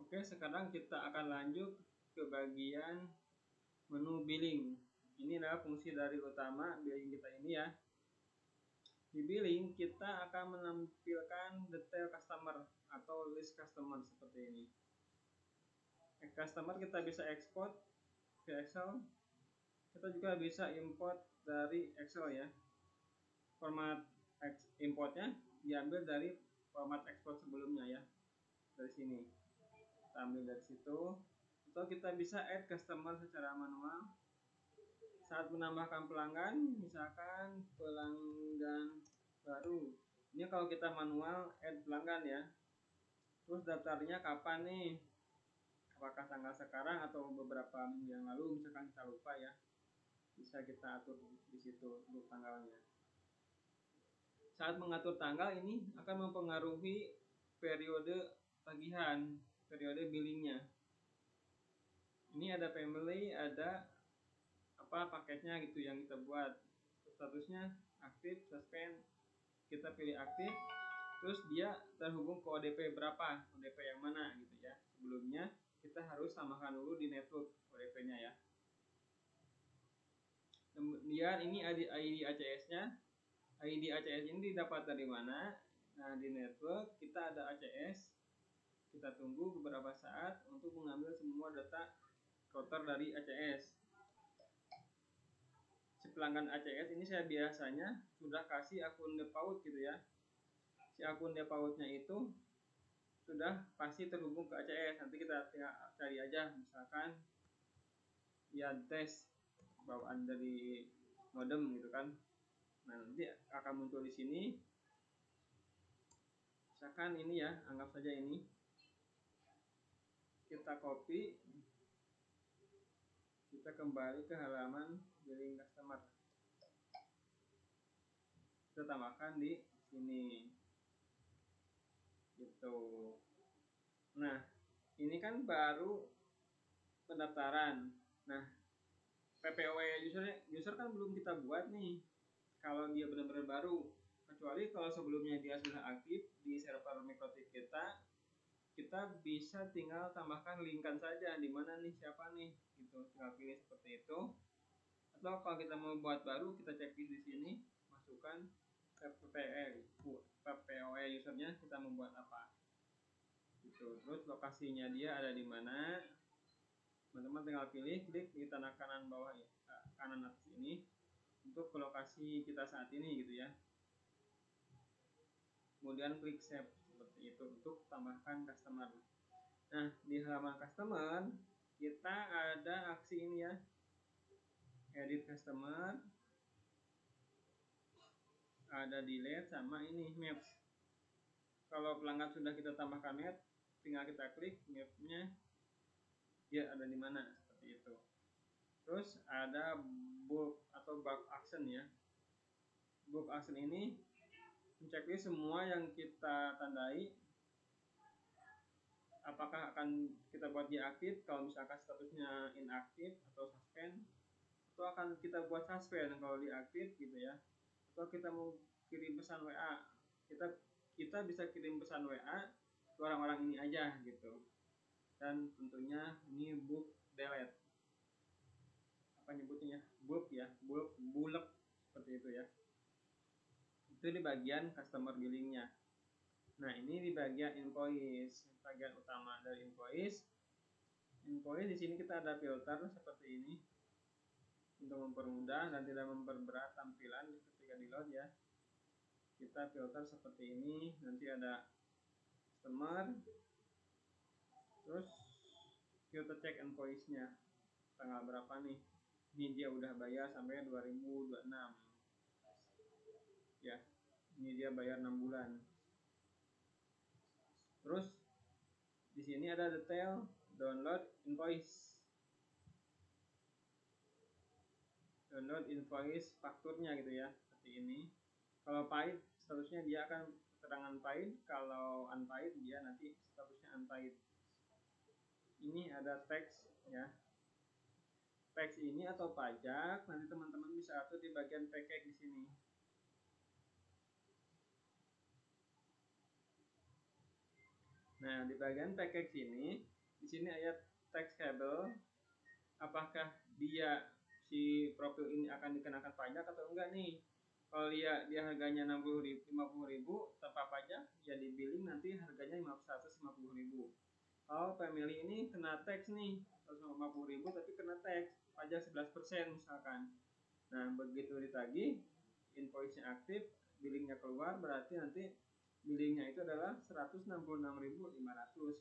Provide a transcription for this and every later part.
Oke, sekarang kita akan lanjut ke bagian menu billing. Ini adalah fungsi dari utama billing kita ini ya. Di billing kita akan menampilkan detail customer atau list customer seperti ini. Customer kita bisa ekspor ke Excel. Kita juga bisa import dari Excel ya. Format importnya diambil dari format ekspor sebelumnya ya. Dari sini. Kita ambil dari situ. Atau kita bisa add customer secara manual. Saat menambahkan pelanggan, misalkan pelanggan baru. Ini kalau kita manual add pelanggan ya. Terus daftarnya kapan nih? Apakah tanggal sekarang atau beberapa minggu yang lalu? Misalkan kita lupa ya, bisa kita atur di situ untuk tanggalnya. Saat mengatur tanggal ini akan mempengaruhi periode tagihan, periode billingnya. Ini ada family, ada paketnya gitu yang kita buat. Statusnya aktif, suspend, kita pilih aktif, terus dia terhubung ke ODP berapa, ODP yang mana gitu ya. Sebelumnya kita harus tambahkan dulu di network ODP-nya ya. Kemudian ini ID ACS-nya. ID ACS ini didapat dari mana? Nah, di network kita ada ACS. Kita tunggu beberapa saat untuk mengambil semua data router dari ACS. Si pelanggan ACS ini saya biasanya sudah kasih akun default gitu ya. Si akun defaultnya itu sudah pasti terhubung ke ACS. Nanti kita tinggal cari aja, misalkan ya tes bawaan dari modem gitu kan. Nah, nanti akan muncul di sini. Misalkan ini ya, anggap saja ini. Kita copy. Kita kembali ke halaman billing customer. Kita tambahkan di sini. Gitu. Nah, ini kan baru pendaftaran. Nah, PPOE user kan belum kita buat nih. Kalau dia benar-benar baru, kecuali kalau sebelumnya dia sudah aktif di server Mikrotik kita bisa tinggal tambahkan linkan saja di mana nih, siapa nih, gitu. Tinggal pilih seperti itu. Atau kalau kita mau buat baru, kita cek di sini, masukkan PPOE usernya, kita membuat apa. Gitu. Terus lokasinya dia ada di mana? Teman-teman tinggal pilih, klik di tanda kanan bawah ya, kanan atas ini untuk ke lokasi kita saat ini gitu ya. Kemudian klik save seperti itu untuk tambahkan customer. Nah, di halaman customer kita ada aksi ini ya, edit customer, ada delete sama ini maps. Kalau pelanggan sudah kita tambahkan map, tinggal kita klik mapnya dia ada di mana seperti itu. Terus ada bulk atau bulk action ya. Bulk action ini menceklis semua yang kita tandai, apakah akan kita buat dia aktif kalau misalkan statusnya inaktif atau suspend, atau akan kita buat suspend kalau diaktif gitu ya. Atau kita mau kirim pesan WA, kita bisa kirim pesan WA ke orang-orang ini aja gitu. Dan tentunya ini bulk delete, apa nyebutnya, bulk ya, bulk seperti itu ya. Itu di bagian customer billingnya. Nah, ini di bagian invoice, bagian utama dari invoice. Invoice di sini kita ada filter seperti ini untuk mempermudah dan tidak memperberat tampilan ketika di load ya. Kita filter seperti ini, nanti ada customer, terus filter cek invoice-nya tanggal berapa nih. Ini dia udah bayar sampai 2026 ya. Ini dia bayar 6 bulan. Terus di sini ada detail download invoice. Download invoice fakturnya gitu ya, seperti ini. Kalau paid statusnya dia akan keterangan paid, kalau unpaid dia nanti statusnya unpaid. Ini ada tax ya. Tax ini atau pajak nanti teman-teman bisa atur di bagian package di sini. Nah, di bagian package ini Di sini ada taxable, apakah dia si profil ini akan dikenakan pajak atau enggak nih. Kalau dia harganya 50.000 tanpa pajak, ya di billing nanti harganya 150.000. Kalau family ini kena tax nih 150.000 tapi kena tax pajak 11% misalkan. Nah begitu ditagih, invoice-nya aktif, billingnya keluar, berarti nanti billingnya itu adalah 166.500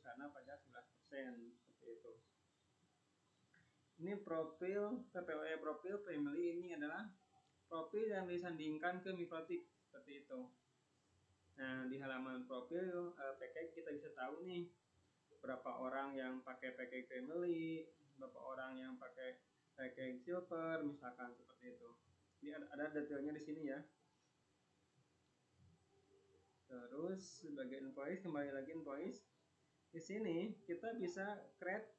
karena pajak 11%, seperti itu. Ini profil TPOE profil family, ini adalah profil yang disandingkan ke Microtik, seperti itu. Nah di halaman profil package kita bisa tahu nih berapa orang yang pakai package family, berapa orang yang pakai package silver, misalkan seperti itu. Ini ada detailnya di sini ya. Terus sebagai invoice, kembali lagi invoice. Di sini kita bisa create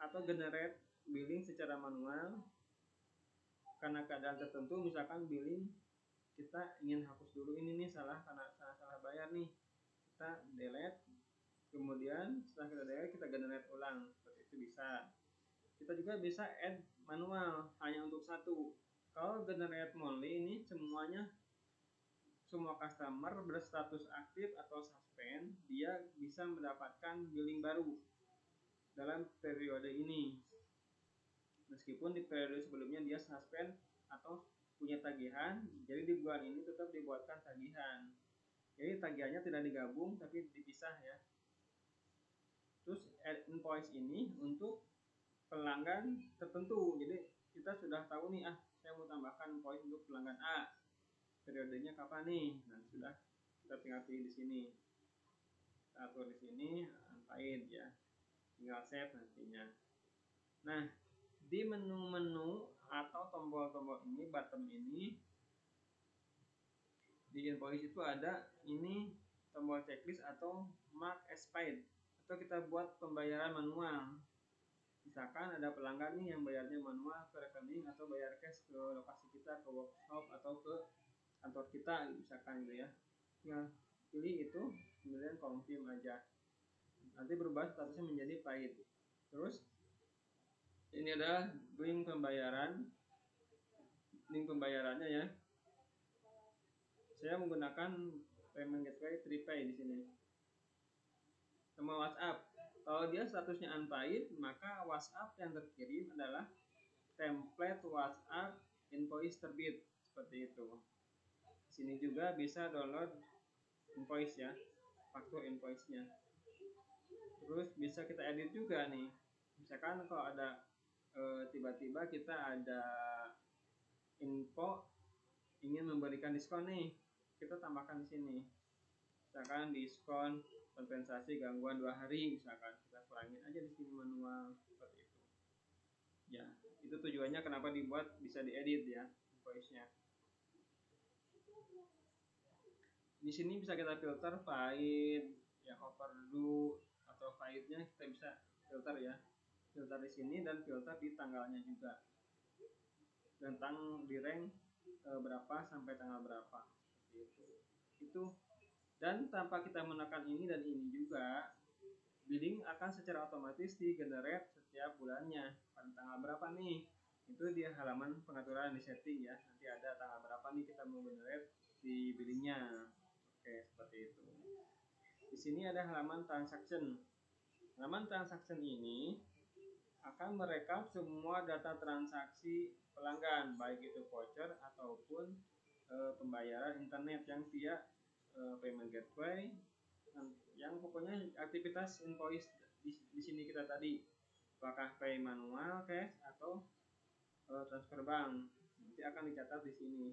atau generate billing secara manual karena keadaan tertentu, misalkan billing kita ingin hapus dulu ini nih karena salah bayar nih, kita delete, kemudian setelah kita delete kita generate ulang, seperti itu bisa. Kita juga bisa add manual hanya untuk satu. Kalau generate monthly ini semua customer berstatus aktif atau suspend, dia bisa mendapatkan billing baru dalam periode ini. Meskipun di periode sebelumnya dia suspend atau punya tagihan, jadi di bulan ini tetap dibuatkan tagihan. Jadi tagihannya tidak digabung tapi dipisah ya. Terus add invoice ini untuk pelanggan tertentu. Jadi kita sudah tahu nih, saya mau tambahkan invoice untuk pelanggan A. Periodenya kapan nih? Nah, sudah kita tinggal pilih di sini. Kita atur di sini unpaid ya. Tinggal save nantinya. Nah, di menu-menu atau tombol-tombol ini, button ini di invoice itu ada ini tombol checklist atau mark as paid, atau kita buat pembayaran manual. Misalkan ada pelanggan nih yang bayarnya manual ke rekening atau bayar cash ke lokasi kita, ke workshop atau ke kantor kita misalkan gitu ya. Nah, pilih itu, kemudian confirm aja. Nanti berubah statusnya menjadi paid. Terus ini adalah link pembayaran. Link pembayarannya ya. Saya menggunakan payment gateway TriPay di sini. Sama WhatsApp. Kalau dia statusnya unpaid, maka WhatsApp yang terkirim adalah template WhatsApp invoice terbit, seperti itu. Di sini juga bisa download invoice ya, faktur invoice-nya. Terus bisa kita edit juga nih. Misalkan kalau ada tiba-tiba kita ada info ingin memberikan diskon nih, kita tambahkan di sini. Misalkan diskon kompensasi gangguan 2 hari, misalkan kita kurangin aja di sini manual, seperti itu. Ya, itu tujuannya kenapa dibuat bisa diedit ya invoice-nya. Di sini bisa kita filter paid, yang overdue atau paidnya kita bisa filter ya. Filter di sini dan filter di tanggalnya juga. Tentang di rank berapa sampai tanggal berapa, seperti itu. Itu dan tanpa kita menekan ini dan ini juga, billing akan secara otomatis di-generate setiap bulannya. Pada tanggal berapa nih? Itu di halaman pengaturan di setting ya. Nanti ada tanggal berapa nih kita mau generate di billingnya. Oke, seperti itu. Di sini ada halaman transaction. Halaman transaction ini akan merekap semua data transaksi pelanggan, baik itu voucher ataupun pembayaran internet yang via payment gateway, yang pokoknya aktivitas invoice di sini kita tadi, apakah pay manual, cash atau transfer bank, nanti akan dicatat di sini.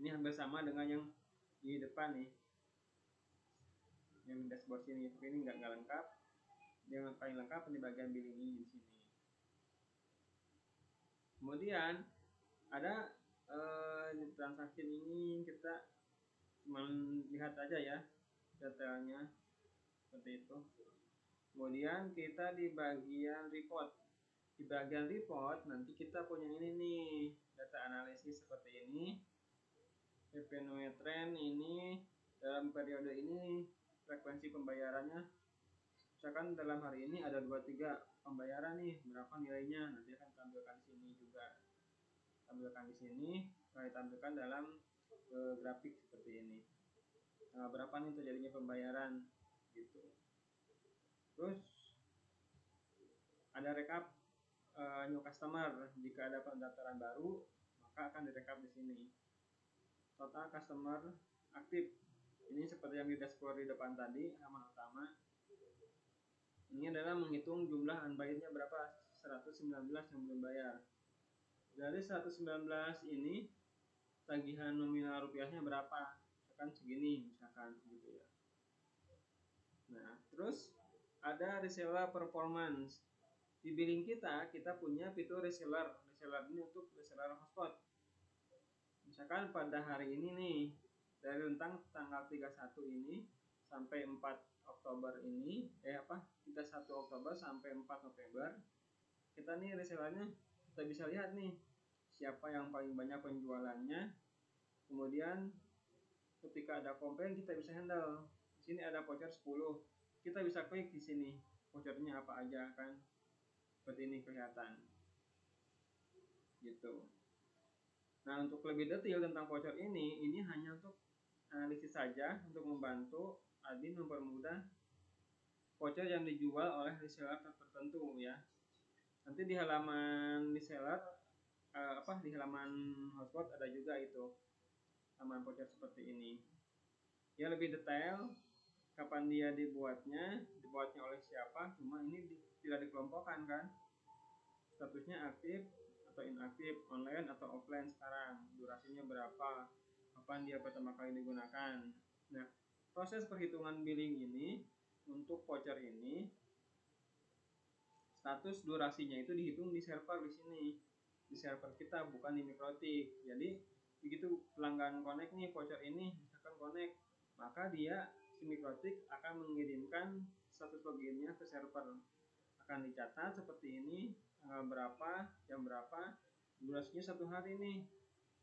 Ini hampir sama dengan yang di depan nih, yang dashboard sini, tapi ini nggak lengkap. Yang paling lengkap di bagian billing ini di sini. Kemudian ada di transaksi ini kita melihat aja ya detailnya, seperti itu. Kemudian kita di bagian report. Di bagian report nanti kita punya ini nih, data analisis seperti ini. Revenue trend ini dalam periode ini frekuensi pembayarannya misalkan dalam hari ini ada 23 pembayaran nih, berapa nilainya, nanti akan tampilkan di sini juga, tampilkan di sini, lalu tampilkan dalam grafik seperti ini. Berapa nih terjadinya pembayaran gitu. Terus ada rekap new customer, jika ada pendaftaran baru maka akan direkap di sini. Total customer aktif, ini seperti yang di dashboard di depan tadi, halaman utama. Ini adalah menghitung jumlah unbuyednya berapa, 119 yang belum bayar. Dari 119 ini tagihan nominal rupiahnya berapa, misalkan segini, misalkan gitu ya. Nah, terus ada reseller performance. Di billing kita punya fitur reseller. Reseller ini untuk reseller hotspot. Misalkan pada hari ini nih, dari rentang tanggal 31 ini sampai 4 Oktober ini, 31 Oktober sampai 4 November, kita nih resellernya kita bisa lihat nih siapa yang paling banyak penjualannya. Kemudian ketika ada komplain kita bisa handle. Di sini ada voucher 10. Kita bisa klik di sini vouchernya apa aja kan. Seperti ini kelihatan. Gitu. Nah, untuk lebih detail tentang voucher ini hanya untuk analisis saja, untuk membantu admin mempermudah voucher yang dijual oleh reseller tertentu ya. Nanti di halaman reseller di halaman hotspot ada juga itu halaman voucher seperti ini. Ya lebih detail kapan dia dibuatnya oleh siapa, cuma ini tidak dikelompokkan kan. Statusnya aktif atau inaktif, online atau offline sekarang, durasinya berapa, kapan dia pertama kali digunakan. Nah, proses perhitungan billing ini untuk voucher ini, status durasinya itu dihitung di server di sini, di server kita, bukan di Mikrotik. Jadi begitu pelanggan connect nih voucher ini, misalkan connect, maka dia si Mikrotik akan mengirimkan status loginnya ke server, akan dicatat seperti ini, tanggal berapa, jam berapa, durasinya 1 hari nih,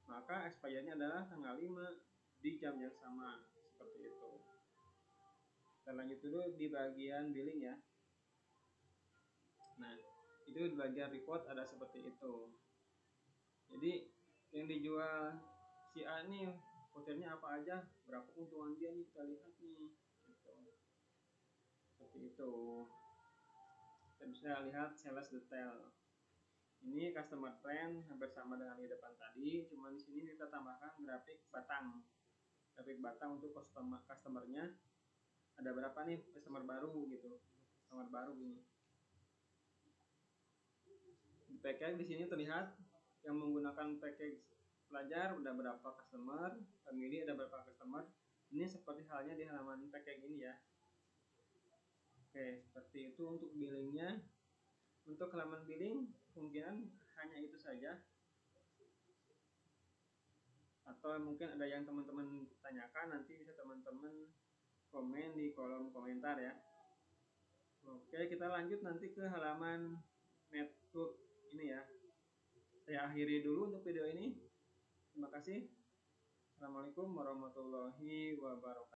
maka expirednya adalah tanggal 5 di jam yang sama, seperti itu. Kita lanjut dulu di bagian billing ya. Nah, itu di bagian report ada seperti itu. Jadi yang dijual si A nih vouchernya apa aja, berapa keuntungan dia nih, kita lihat nih gitu. Seperti itu. Kita bisa lihat sales detail. Ini customer trend hampir sama dengan di depan tadi, cuma di sini kita tambahkan grafik batang. Grafik batang untuk customernya ada berapa nih customer baru gitu. Customer baru ini. Di package di sini terlihat yang menggunakan package pelajar udah berapa customer, family ada berapa customer. Ini seperti halnya di halaman package ini ya. Oke, seperti itu untuk billingnya. Untuk halaman billing kemungkinan hanya itu saja, atau mungkin ada yang teman-teman tanyakan, nanti bisa teman-teman komen di kolom komentar ya. Oke, kita lanjut nanti ke halaman network ini ya. Saya akhiri dulu untuk video ini. Terima kasih. Assalamualaikum warahmatullahi wabarakatuh.